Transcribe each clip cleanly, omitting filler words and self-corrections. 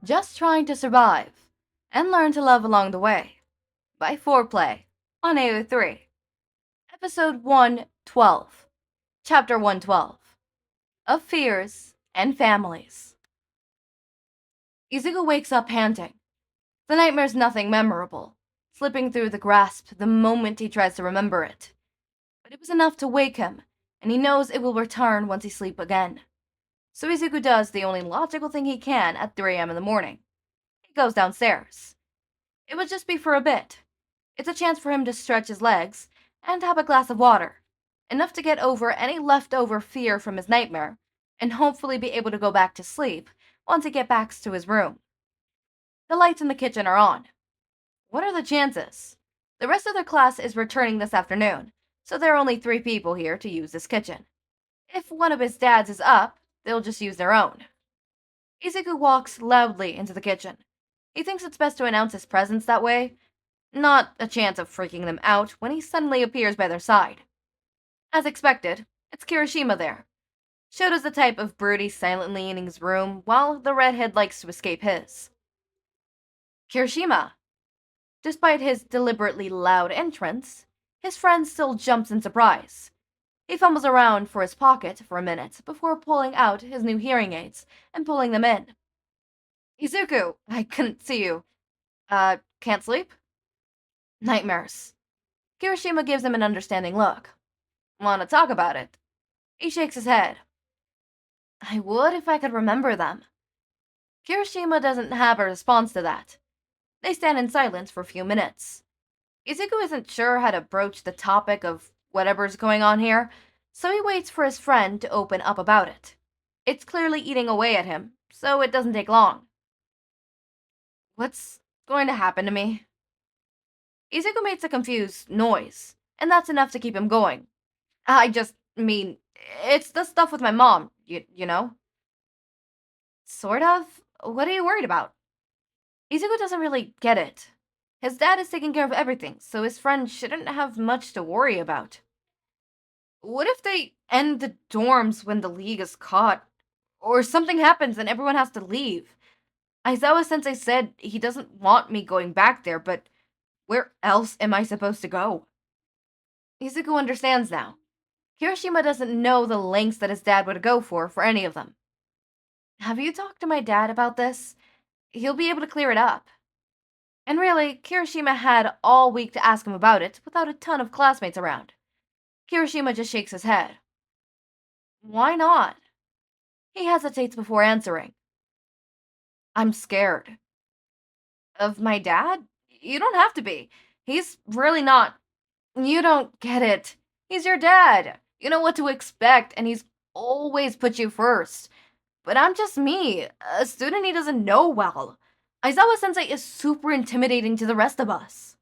Just trying to survive and learn to love along the way by Foreplay on AO3. Episode 112, Chapter 112 of Fears and Families. Izuku wakes up panting. The nightmare's nothing memorable, slipping through the grasp the moment he tries to remember it. But it was enough to wake him, and he knows it will return once he sleeps again. So Izuku does the only logical thing he can at 3 a.m. in the morning. He goes downstairs. It would just be for a bit. It's a chance for him to stretch his legs and have a glass of water, enough to get over any leftover fear from his nightmare, and hopefully be able to go back to sleep once he gets back to his room. The lights in the kitchen are on. What are the chances? The rest of their class is returning this afternoon, so there are only 3 people here to use this kitchen. If one of his dads is up, they'll just use their own. Izuku walks loudly into the kitchen. He thinks it's best to announce his presence that way. Not a chance of freaking them out when he suddenly appears by their side. As expected, it's Kirishima there. Shouta's the type of broody silently in his room, while the redhead likes to escape his. Kirishima! Despite his deliberately loud entrance, his friend still jumps in surprise. He fumbles around for his pocket for a minute before pulling out his new hearing aids and pulling them in. Izuku, I couldn't see you. Can't sleep? Nightmares. Kirishima gives him an understanding look. Want to talk about it? He shakes his head. I would if I could remember them. Kirishima doesn't have a response to that. They stand in silence for a few minutes. Izuku isn't sure how to broach the topic of whatever's going on here, so he waits for his friend to open up about it. It's clearly eating away at him, so it doesn't take long. What's going to happen to me? Izuku makes a confused noise, and that's enough to keep him going. I just mean, it's the stuff with my mom, you know? Sort of? What are you worried about? Izuku doesn't really get it. His dad is taking care of everything, so his friend shouldn't have much to worry about. What if they end the dorms when the league is caught? Or something happens and everyone has to leave? Aizawa-sensei said he doesn't want me going back there, but where else am I supposed to go? Izuku understands now. Kirishima doesn't know the lengths that his dad would go for any of them. Have you talked to my dad about this? He'll be able to clear it up. And really, Kirishima had all week to ask him about it without a ton of classmates around. Kirishima just shakes his head. Why not? He hesitates before answering. I'm scared. Of my dad? You don't have to be. He's really not. You don't get it. He's your dad. You know what to expect, and he's always put you first. But I'm just me, a student he doesn't know well. Aizawa-sensei is super intimidating to the rest of us.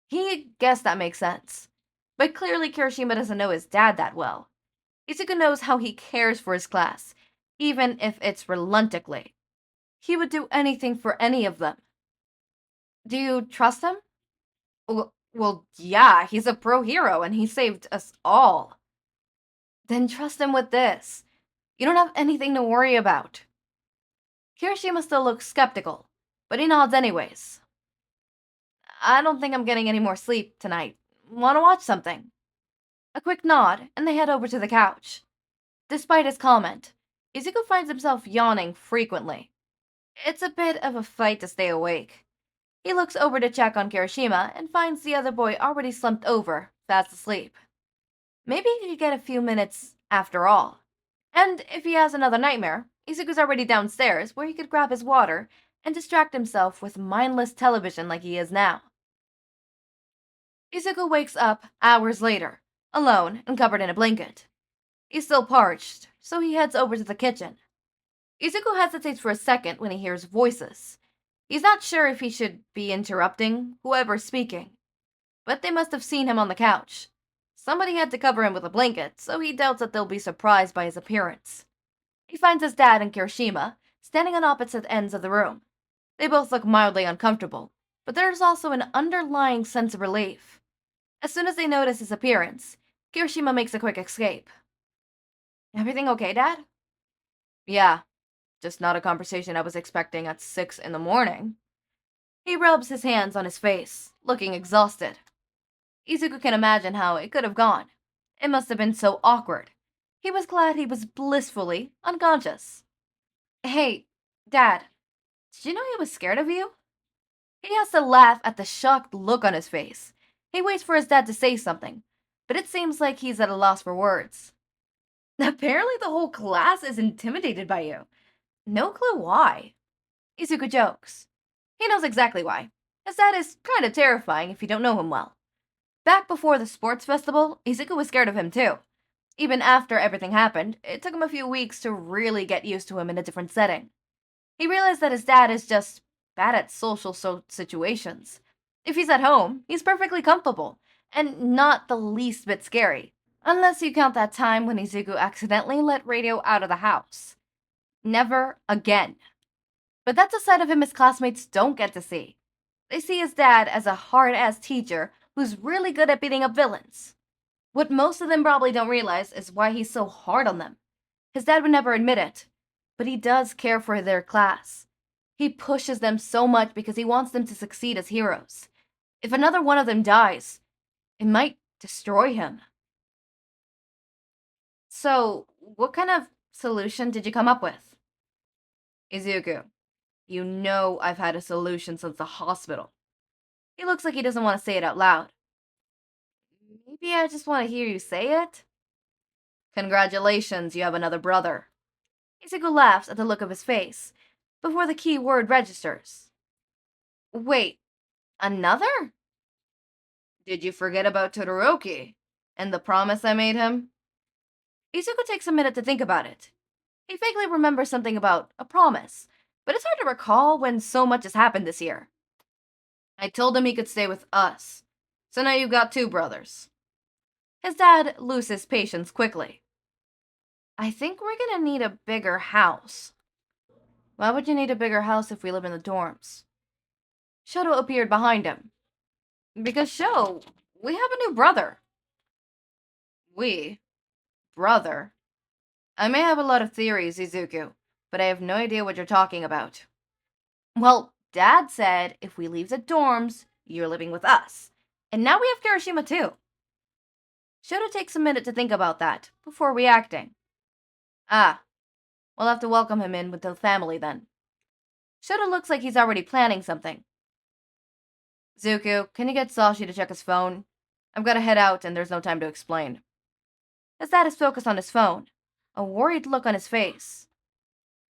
He guessed that makes sense. But clearly Kirishima doesn't know his dad that well. Izuku knows how he cares for his class, even if it's reluctantly. He would do anything for any of them. Do you trust him? Well, yeah, he's a pro hero and he saved us all. Then trust him with this. You don't have anything to worry about. Kirishima still looks skeptical, but he nods anyways. I don't think I'm getting any more sleep tonight. Want to watch something? A quick nod, and they head over to the couch. Despite his comment, Izuku finds himself yawning frequently. It's a bit of a fight to stay awake. He looks over to check on Kirishima and finds the other boy already slumped over, fast asleep. Maybe he could get a few minutes after all. And if he has another nightmare, Izuku's already downstairs where he could grab his water and distract himself with mindless television like he is now. Izuku wakes up hours later, alone and covered in a blanket. He's still parched, so he heads over to the kitchen. Izuku hesitates for a second when he hears voices. He's not sure if he should be interrupting whoever's speaking, but they must have seen him on the couch. Somebody had to cover him with a blanket, so he doubts that they'll be surprised by his appearance. He finds his dad and Kirishima standing on opposite ends of the room. They both look mildly uncomfortable, but there's also an underlying sense of relief. As soon as they notice his appearance, Kirishima makes a quick escape. Everything okay, Dad? Yeah. Just not a conversation I was expecting at 6 in the morning. He rubs his hands on his face, looking exhausted. Izuku can imagine how it could have gone. It must have been so awkward. He was glad he was blissfully unconscious. Hey, Dad, did you know he was scared of you? He has to laugh at the shocked look on his face. He waits for his dad to say something, but it seems like he's at a loss for words. Apparently the whole class is intimidated by you. No clue why. Izuku jokes. He knows exactly why. His dad is kind of terrifying if you don't know him well. Back before the sports festival, Izuku was scared of him too. Even after everything happened, it took him a few weeks to really get used to him in a different setting. He realized that his dad is just bad at social situations. If he's at home, he's perfectly comfortable, and not the least bit scary. Unless you count that time when Izuku accidentally let Radio out of the house. Never again. But that's a side of him his classmates don't get to see. They see his dad as a hard-ass teacher who's really good at beating up villains. What most of them probably don't realize is why he's so hard on them. His dad would never admit it, but he does care for their class. He pushes them so much because he wants them to succeed as heroes. If another one of them dies, it might destroy him. So, what kind of solution did you come up with? Izuku, you know I've had a solution since the hospital. He looks like he doesn't want to say it out loud. Maybe I just want to hear you say it? Congratulations, you have another brother. Izuku laughs at the look of his face, before the key word registers. Wait, another? Did you forget about Todoroki, and the promise I made him? Izuku takes a minute to think about it. He vaguely remembers something about a promise, but it's hard to recall when so much has happened this year. I told him he could stay with us, so now you've got two brothers. His dad loses patience quickly. I think we're gonna need a bigger house. Why would you need a bigger house if we live in the dorms? Shoto appeared behind him. Because we have a new brother. Brother? I may have a lot of theories, Izuku, but I have no idea what you're talking about. Well, Dad said if we leave the dorms, you're living with us. And now we have Kirishima too. Shoto takes a minute to think about that, before reacting. Ah, we'll have to welcome him in with the family then. Shoto looks like he's already planning something. Zuko, can you get Sashi to check his phone? I've got to head out and there's no time to explain. His dad is focused on his phone, a worried look on his face.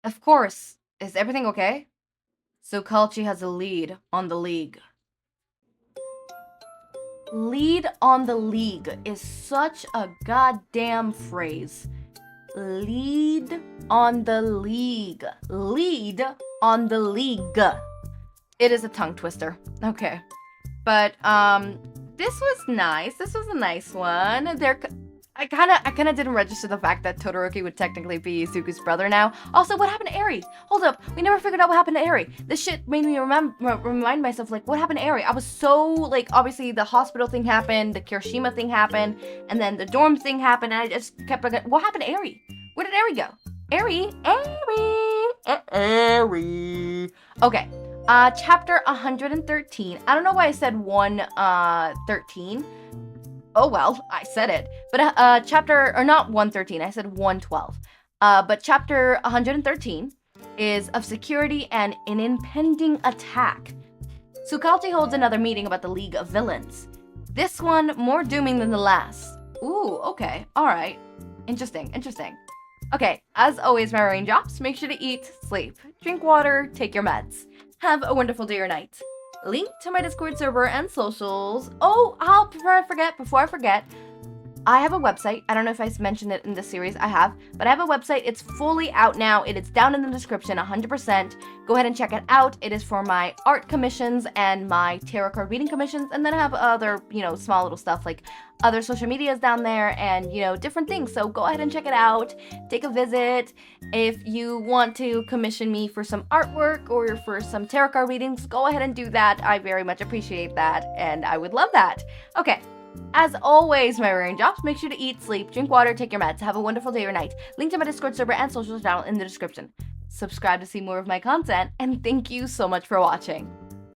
Of course. Is everything okay? So Kalchi has a lead on the league. Lead on the league is such a goddamn phrase. Lead on the league. Lead on the league. It is a tongue twister. Okay. But, this was nice. This was a nice one. I kind of didn't register the fact that Todoroki would technically be Izuku's brother now. Also, what happened to Eri? Hold up, we never figured out what happened to Eri. This shit made me remind myself, like, what happened to Eri? I was so, like, obviously the hospital thing happened, the Kirishima thing happened, and then the dorm thing happened, and I just kept forgetting, what happened to Eri? Where did Eri go? Eri. Okay, chapter 113. I don't know why I said 113. Oh well, I said it. But chapter, or not 113, I said 112. But chapter 113 is of security and an impending attack. Tsukachi holds another meeting about the League of Villains. This one more dooming than the last. Ooh, okay, alright. Interesting. Okay, as always, my raindrops, make sure to eat, sleep, drink water, take your meds. Have a wonderful day or night. Link to my Discord server and socials. Oh, before I forget, I have a website. I don't know if I mentioned it in this series. I have, but I have a website. It's fully out now. It is down in the description, 100%. Go ahead and check it out. It is for my art commissions and my tarot card reading commissions, and then I have other, small little stuff like other social medias down there and, different things. So go ahead and check it out. Take a visit. If you want to commission me for some artwork or for some tarot card readings, go ahead and do that. I very much appreciate that, and I would love that. Okay. As always, my raindrops, make sure to eat, sleep, drink water, take your meds. Have a wonderful day or night. Link to my Discord server and social channel in the description. Subscribe to see more of my content, and thank you so much for watching.